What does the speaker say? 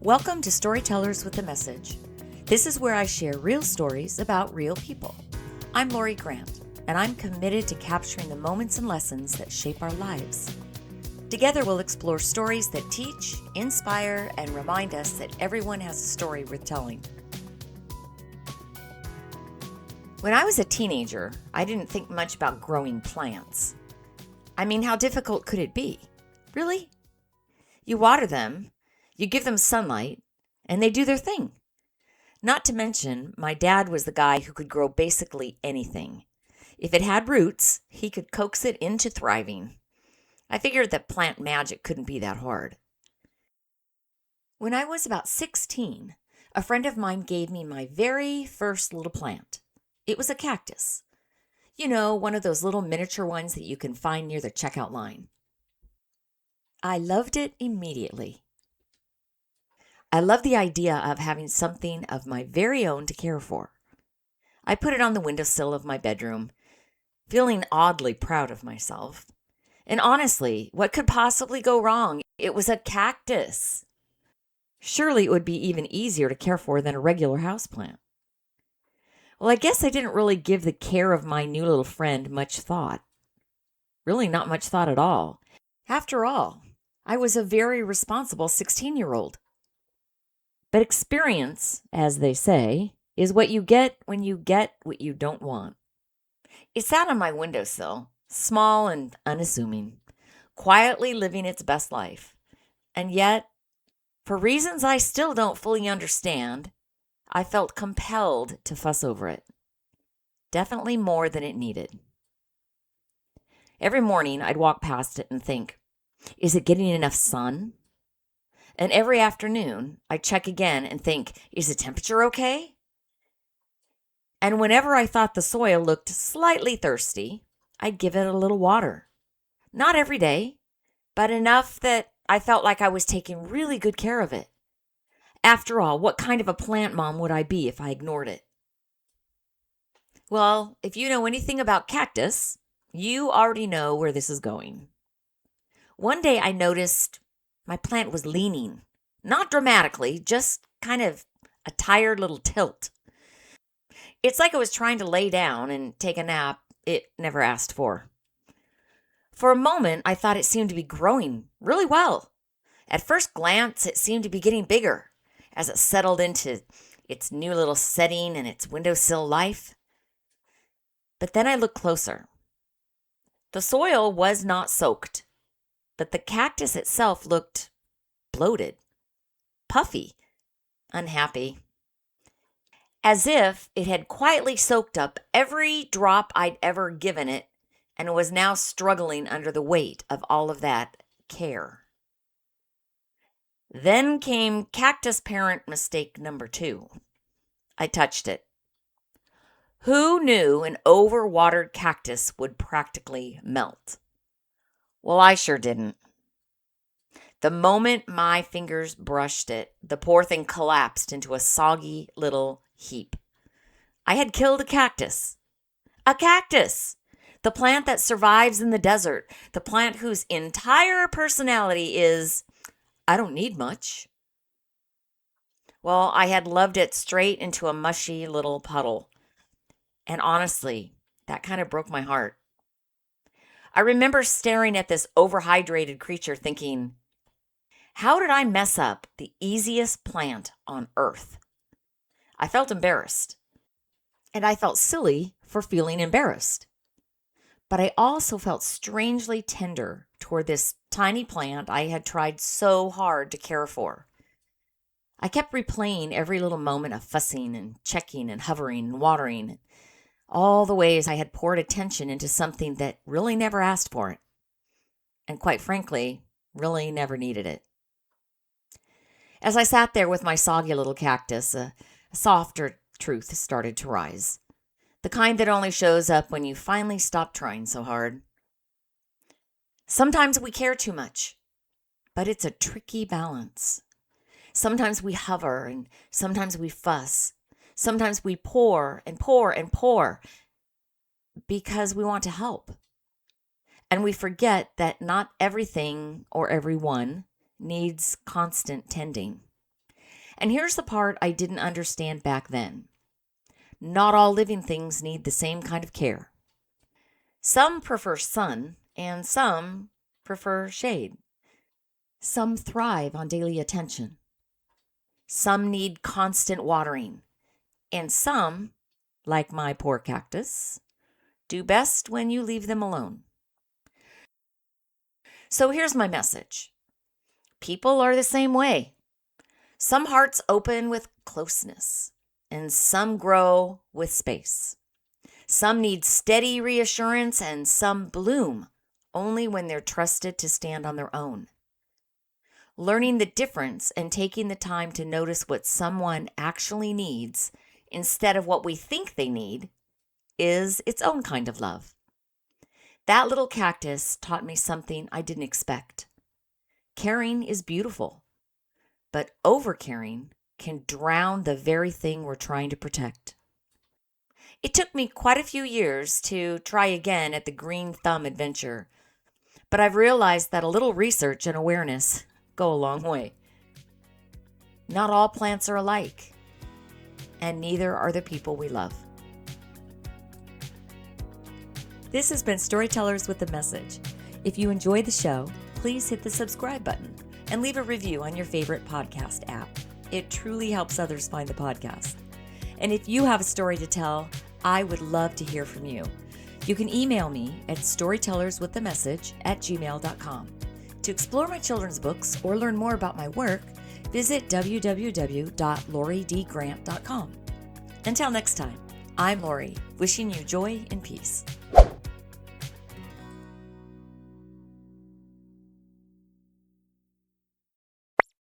Welcome to Storytellers with a Message. This is where I share real stories about real people. I'm Lori Grant, and I'm committed to capturing the moments and lessons that shape our lives. Together we'll explore stories that teach, inspire, and remind us that everyone has a story worth telling. When I was a teenager, I didn't think much about growing plants. I mean, how difficult could it be? Really? You water them, you give them sunlight, and they do their thing. Not to mention, my dad was the guy who could grow basically anything. If it had roots, he could coax it into thriving. I figured that plant magic couldn't be that hard. When I was about 16, a friend of mine gave me my very first little plant. It was a cactus. You know, one of those little miniature ones that you can find near the checkout line. I loved it immediately. I loved the idea of having something of my very own to care for. I put it on the windowsill of my bedroom, feeling oddly proud of myself. And honestly, what could possibly go wrong? It was a cactus. Surely it would be even easier to care for than a regular houseplant. Well, I guess I didn't really give the care of my new little friend much thought. Really not much thought at all. After all, I was a very responsible 16-year-old. But experience, as they say, is what you get when you get what you don't want. It sat on my windowsill, small and unassuming, quietly living its best life. And yet, for reasons I still don't fully understand, I felt compelled to fuss over it. Definitely more than it needed. Every morning, I'd walk past it and think, is it getting enough sun? And every afternoon, I'd check again and think, is the temperature okay? And whenever I thought the soil looked slightly thirsty, I'd give it a little water. Not every day, but enough that I felt like I was taking really good care of it. After all, what kind of a plant mom would I be if I ignored it? Well, if you know anything about cactus, you already know where this is going. One day I noticed my plant was leaning. Not dramatically, just kind of a tired little tilt. It's like it was trying to lay down and take a nap it never asked for. For a moment, I thought it seemed to be growing really well. At first glance, it seemed to be getting bigger as it settled into its new little setting and its windowsill life. But then I looked closer. The soil was not soaked, but the cactus itself looked bloated, puffy, unhappy, as if it had quietly soaked up every drop I'd ever given it and was now struggling under the weight of all of that care. Then came cactus parent mistake number 2. I touched it. Who knew an overwatered cactus would practically melt? Well, I sure didn't. The moment my fingers brushed it, the poor thing collapsed into a soggy little heap. I had killed a cactus. A cactus! The plant that survives in the desert. The plant whose entire personality is, I don't need much. Well, I had loved it straight into a mushy little puddle. And honestly, that kind of broke my heart. I remember staring at this overhydrated creature thinking, how did I mess up the easiest plant on earth? I felt embarrassed. And I felt silly for feeling embarrassed. But I also felt strangely tender toward this tiny plant I had tried so hard to care for. I kept replaying every little moment of fussing and checking and hovering and watering, all the ways I had poured attention into something that really never asked for it, and quite frankly, really never needed it. As I sat there with my soggy little cactus, a softer truth started to rise. The kind that only shows up when you finally stop trying so hard. Sometimes we care too much, but it's a tricky balance. Sometimes we hover and sometimes we fuss. Sometimes we pour and pour and pour because we want to help. And we forget that not everything or everyone needs constant tending. And here's the part I didn't understand back then. Not all living things need the same kind of care. Some prefer sun, and some prefer shade. Some thrive on daily attention. Some need constant watering. And some, like my poor cactus, do best when you leave them alone. So here's my message. People are the same way. Some hearts open with closeness, and some grow with space. Some need steady reassurance, and some bloom only when they're trusted to stand on their own. Learning the difference and taking the time to notice what someone actually needs instead of what we think they need is its own kind of love. That little cactus taught me something I didn't expect. Caring is beautiful, but overcaring can drown the very thing we're trying to protect. It took me quite a few years to try again at the green thumb adventure, but I've realized that a little research and awareness go a long way. Not all plants are alike, and neither are the people we love. This has been Storytellers with a Message. If you enjoyed the show, please hit the subscribe button and leave a review on your favorite podcast app. It truly helps others find the podcast. And if you have a story to tell, I would love to hear from you. You can email me at storytellerswithamessage@gmail.com. To explore my children's books or learn more about my work, visit www.loriedgrant.com. Until next time, I'm Lori, wishing you joy and peace.